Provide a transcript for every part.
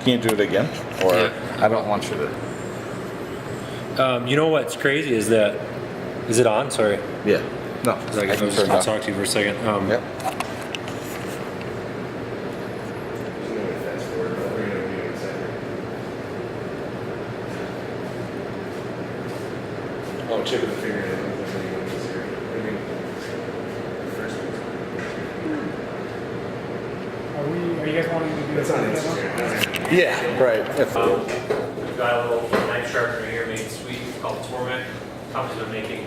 can you do it again? Or Yeah. I don't want you to. You know what's crazy is that, is it on? Sorry. Yeah. No. I I was can just turn it gonna off. talk to you for a second. Yep. Oh, chipping the fingernail. Are you guys wanting to do That's this? on Instagram. Yeah, right. If, We've got a little knife sharpener here made in Sweden called Tormek. Company's been making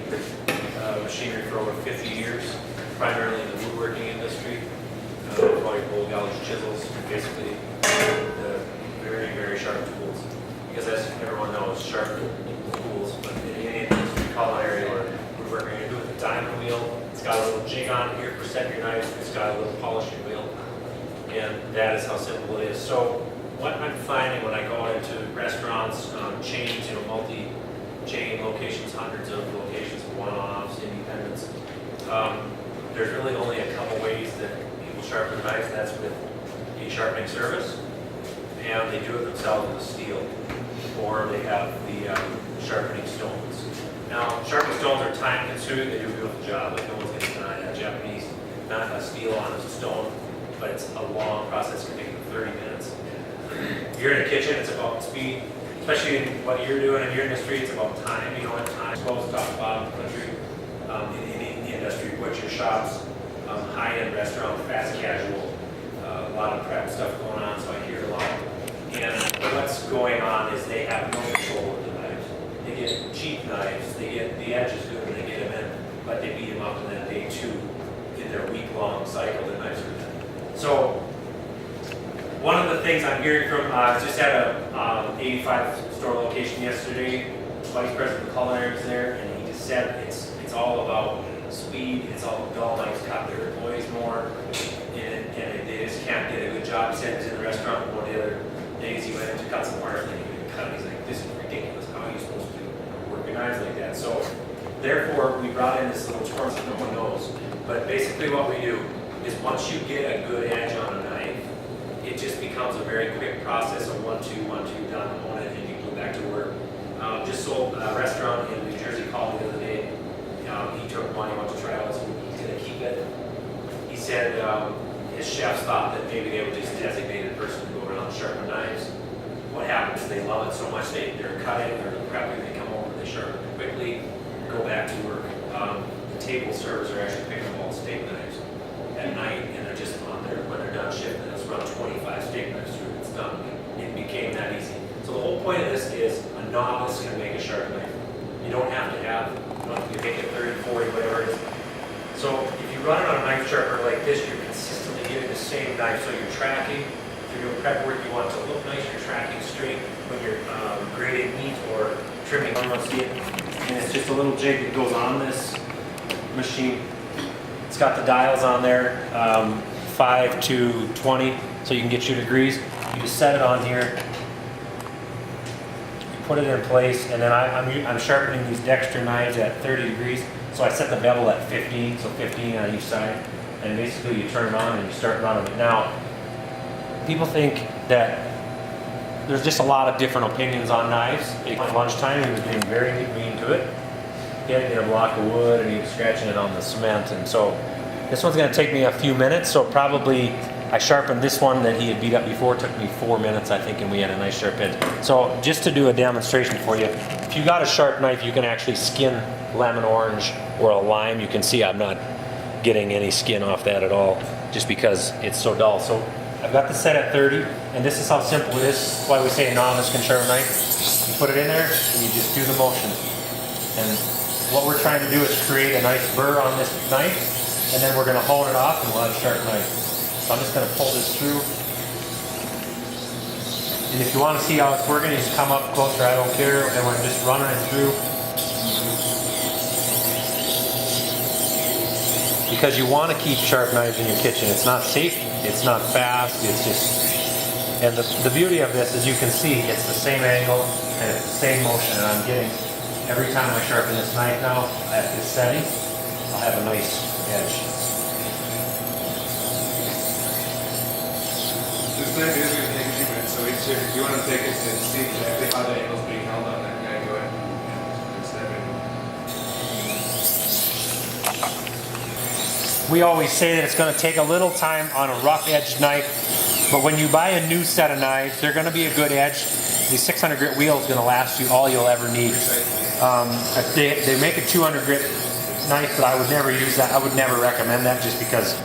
machinery for over 50 years, primarily in the woodworking industry. Probably bowl gouge chisels, basically the very, very sharp tools. Because as everyone knows, sharp tools, but in any culinary or woodworking, you do it with a diamond wheel. It's got a little jig on it here for setting your knife. It's got a little polishing wheel. And that is how simple it is. So what I'm finding when I go into restaurants, chains, multi-chain locations, hundreds of locations, one-offs, independents, there's really only a couple ways that people sharpen knives. That's with a sharpening service, and they do it themselves with steel, or they have the sharpening stones. Now, sharpening stones are time-consuming. They do a beautiful job. Like no one's going to deny that. Japanese, not a steel on a stone, but it's a long process. It can take 30 minutes. If you're in the kitchen, it's about speed, especially in what you're doing in your industry. It's about time. You know what time? As well as top to bottom of the country, in the industry, butcher shops, high-end restaurant, fast casual, a lot of prep stuff going on. So I hear a lot. And what's going on is they have no control of the knives. They get cheap knives. They get the edges good when they get them in, but they beat them up, and then day two in their week-long cycle, the knives are done. So one of the things I'm hearing from, I just had a 85 store location yesterday. Vice President of Culinary was there, and he just said it's all about speed. It's all dull knives cut their employees more, and they just can't get a good job. He said he was in the restaurant one of the other days. He went in to cut some parts, and he didn't cut. He's like, "This is ridiculous. How are you supposed to work your knives like that?" So therefore, we brought in this little term that no one knows. But basically, what we do is once you get a good edge on a knife, it just becomes a very quick process of 1, 2, 1, 2, done, own it, and you go back to work. Just sold a restaurant in New Jersey, called me the other day. He took money, went to try out, so he's going to keep it. He said his chefs thought that maybe they would just designate a person to go around and sharpen knives. What happens is they love it so much, they're cutting, they're prepping, they come over, they sharpen it quickly, go back to work. The table servers are actually picking up all the steak knives at night, and they're just on there when they're done shipping. Let's run 25 steak knives through. It's done. It became that easy. So the whole point of this is a novice can make a sharp knife. You don't have to have, you don't have to make it 30, 40, whatever it is. So if you run it on a knife sharpener like this, you're consistently getting the same knife. So you're tracking. If you're doing prep work, you want it to look nice. You're tracking straight when you're grading meat or trimming. You want to see it, and it's just a little jig that goes on this machine. It's got the dials on there, 5 to 20, so you can get your degrees. You just set it on here, you put it in place, and then I'm sharpening these Dexter knives at 30 degrees, so I set the bevel at 15, so 15 on each side, and basically you turn it on and you start running it. Now, people think that there's just a lot of different opinions on knives. At lunchtime, he was being very mean to it. He had to get a block of wood, and he was scratching it on the cement, and so this one's going to take me a few minutes. So probably I sharpened this one that he had beat up before. It took me 4 minutes, I think, and we had a nice sharp edge. So just to do a demonstration for you, if you got a sharp knife, you can actually skin lemon orange or a lime. You can see I'm not getting any skin off that at all, just because it's so dull. So I've got this set at 30, and this is how simple it is. That's why we say a novice can sharpen a knife. You put it in there, and you just do the motion. And what we're trying to do is create a nice burr on this knife, and then we're going to hone it off, and we'll have a sharp knife. So I'm just going to pull this through. And if you want to see how it's working, you just come up closer, I don't care, and we're just running it through. Because you want to keep sharp knives in your kitchen. It's not safe, it's not fast, it's just... And the beauty of this is you can see it's the same angle, and it's the same motion, and I'm getting... Every time I sharpen this knife now, at this setting, I'll have a nice edge. This knife is going to take a few minutes, so it's sir, if you want to take it and see exactly how the angle's being held on that guy, go ahead and step in. We always say that it's going to take a little time on a rough edged knife, but when you buy a new set of knives, they're going to be a good edge. The 600 grit wheel is going to last you all you'll ever need. They make a 200 grit knife, but I would never use that. I would never recommend that just because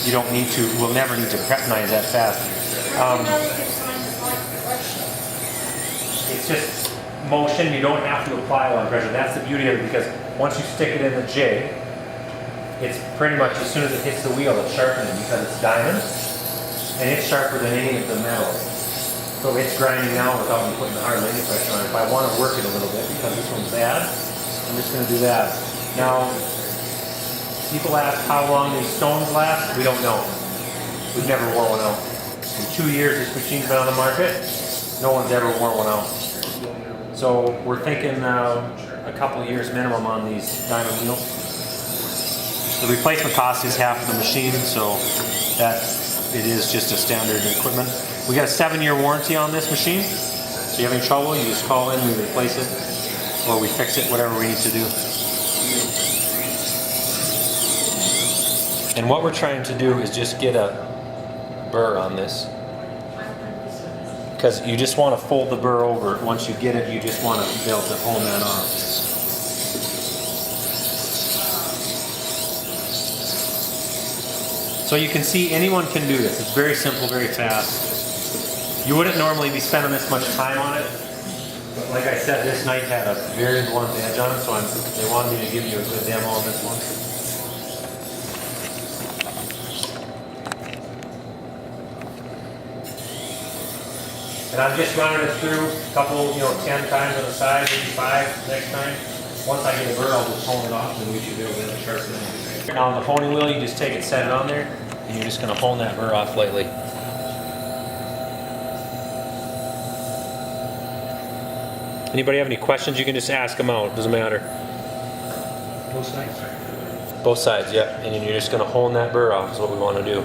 you don't need to. We'll never need to prep knives that fast. It's just motion. You don't have to apply a lot of pressure. That's the beauty of it, because once you stick it in the jig, it's pretty much as soon as it hits the wheel, it's sharpening because it's diamond and it's sharper than any of the metals. So it's grinding now without me putting hardly any pressure on it. If I want to work it a little bit because this one's bad, I'm just going to do that. Now, people ask how long these stones last. We don't know. We've never worn one out. In 2 years this machine's been on the market, no one's ever worn one out. So we're thinking a couple of years minimum on these diamond wheels. The replacement cost is half the machine, so that it is just a standard equipment. We got a 7-year warranty on this machine. So you have any trouble, you just call in, we replace it, or we fix it, whatever we need to do. And what we're trying to do is just get a burr on this. Because you just want to fold the burr over. Once you get it, you just want to be able to hone that off. So you can see anyone can do this. It's very simple, very fast. You wouldn't normally be spending this much time on it. But like I said, this knife had a very blunt edge on it, so they wanted me to give you a good demo on this one. And I'm just running it through a couple, 10 times on the side, maybe 5 next time. Once I get a burr, I'll just hone it off, and we should be able to sharpen it. Now on the honing wheel, you just take it, set it on there, and you're just going to hone that burr off lightly. Anybody have any questions? You can just ask them out. Doesn't matter. Both sides? Both sides, yeah. And then you're just going to hone that burr off is what we want to do.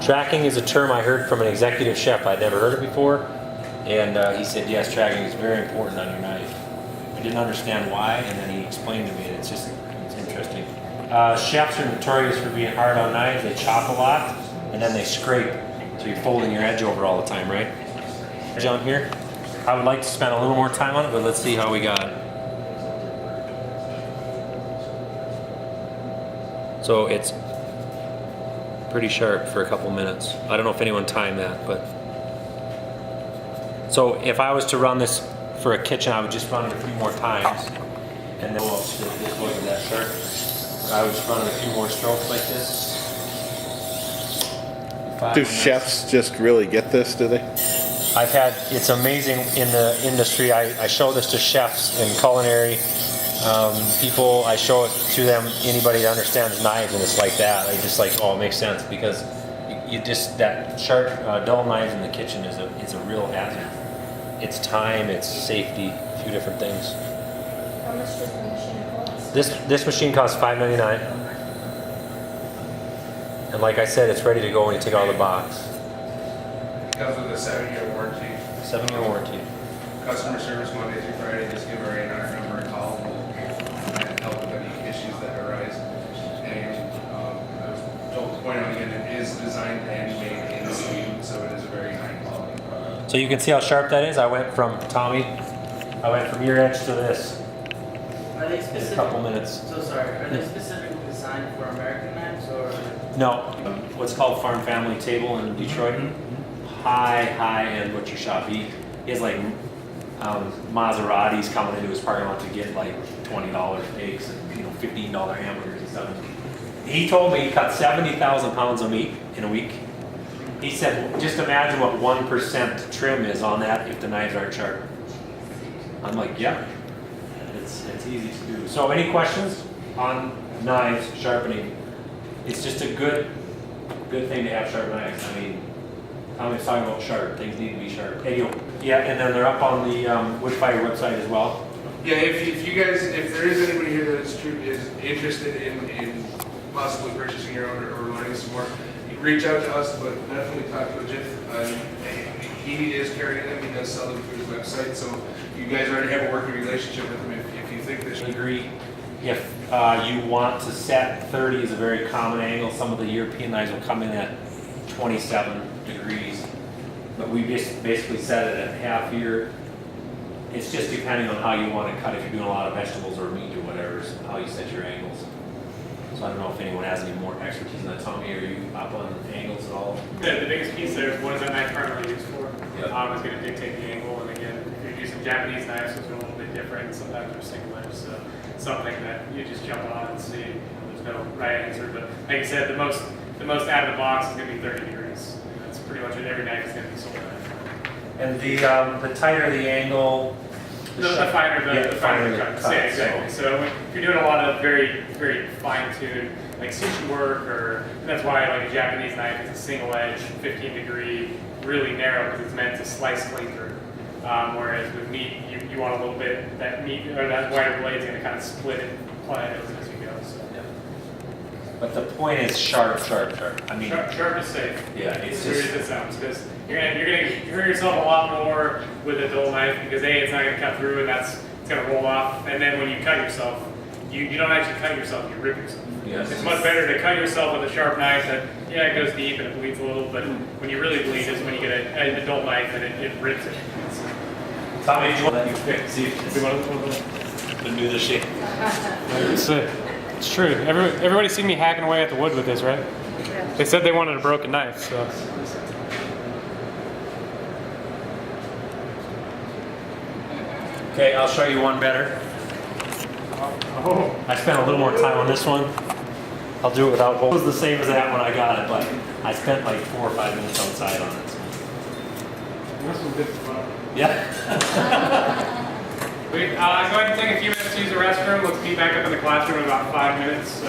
Tracking is a term I heard from an executive chef. I'd never heard it before. And he said, yes, tracking is very important on your knife. I didn't understand why, and then he explained to me, and it's interesting. Chefs are notorious for being hard on knives. They chop a lot, and then they scrape. So you're folding your edge over all the time, right? Edge on here. I would like to spend a little more time on it, but let's see how we got it. So it's pretty sharp for a couple minutes. I don't know if anyone timed that, but. So if I was to run this for a kitchen, I would just run it a few more times, and then this wasn't that sharp. I would just run it a few more strokes like this. Do chefs just really get this, do they? It's amazing in the industry. I show this to chefs in culinary people. I show it to them, anybody that understands knives, and it's like that. They just like, oh, it makes sense, because you just, that sharp, dull knives in the kitchen is a real hazard. It's time, it's safety, a few different things. How much does the machine cost? This machine costs $5.99. And like I said, it's ready to go when you take it out of the box. Comes with a 7-year warranty. 7-year warranty. Customer service Monday through Friday. Just give our 800 number a call. And help with any issues that arise. And to point out again, it is designed and made in Sweden, so it is a very high quality product. So you can see how sharp that is. I went from your edge to this Are they in a specific? couple minutes. So sorry. Are they specifically designed for American knives or? No, what's called Farm Family Table in Detroit. High-end butcher shop. He has like Maseratis coming into his parking lot to get like $20 steaks and $15 hamburgers and stuff. He told me he cut 70,000 pounds of meat in a week. He said, just imagine what 1% trim is on that if the knives aren't sharp. I'm like, yeah, it's easy to do. So any questions on knives, sharpening? It's just a good thing to have sharp knives. I mean, Tommy's talking about sharp. Things need to be sharp. Yeah, and then they're up on the Woodfire website as well. Yeah, if you guys, if there is anybody here that is interested in possibly purchasing your own or learning some more, reach out to us, but definitely talk to Jeff. He is carrying them, he does sell them through his website, so you guys already have a working relationship with him. If you think this. Agree. If you want to set 30 is a very common angle, some of the European knives will come in at 27 degrees. But we just basically set it at half here. It's just depending on how you want to cut, if you're doing a lot of vegetables or meat or whatever, is how you set your angles. So I don't know if anyone has any more expertise in that. Tommy, are you up on angles at all? The biggest piece there is what is that knife primarily used for? Yeah. Is going to dictate the angle, and again, if you're using Japanese knives, it's a little bit different. Sometimes they're single edge, so something that you just jump on and see. There's no right answer, but like I said, the most out of the box is going to be 30 degrees. That's pretty much what every knife is going to be sold at. And the tighter the angle, The finer the finer the cut. cut, Yeah, exactly. So if you're doing a lot of very, very fine-tuned, like sushi work, or that's why like a Japanese knife is a single edge, 15 degree, really narrow because it's meant to slice clean through. Whereas with meat, you want a little bit, that meat, or that wider blade is going to kind of split it, apply it as you go. So. but the point is sharp. I mean, Sharp is safe. yeah, it's As weird just, as it sounds, because you're gonna hurt yourself a lot more with a dull knife because A, it's not gonna cut through and it's gonna roll off. And then when you cut yourself, you don't actually cut yourself, you rip yourself. yes. It's much better to cut yourself with a sharp knife that, yeah, it goes deep and it bleeds a little, but when you really bleed is when you get a dull knife and it rips it. Tommy, do you want to pick? See if the new the shape. It's true. Everybody's seen me hacking away at the wood with this, right? They said they wanted a broken knife, so. Okay, I'll show you one better. Oh. I spent a little more time on this one. I'll do it without holes. It was the same as that when I got it, but I spent like 4 or 5 minutes outside on it. This was good fun. Yeah. Go ahead and take a few minutes to use the restroom. Let's be back up in the classroom in about 5 minutes.